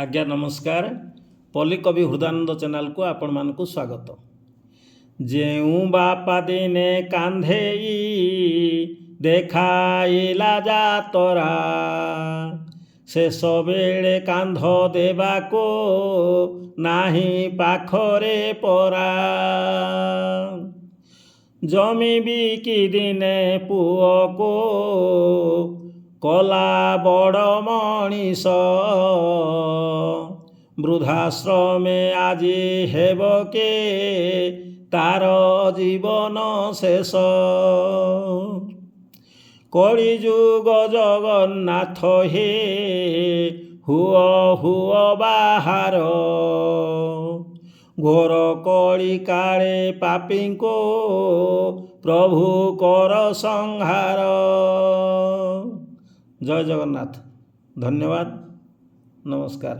आज्ञा नमस्कार। पल्ली कवि हृदानंद चैनल को आपण मानकु स्वागत। जेउ बापा दिने कांधेई देखाइला जातरा शेष बेले कांध देवाको नाही पाखरे परा। जमी बिकी दिने पुओ को कला बड़ मनीष वृद्धाश्रमे आजी हेब के तार जीवन शेष। कली जुग जगन्नाथ हे हुओ हुओ बाहार घोर कली काले पापी को प्रभु कर संहार। जय जगन्नाथ। धन्यवाद। नमस्कार।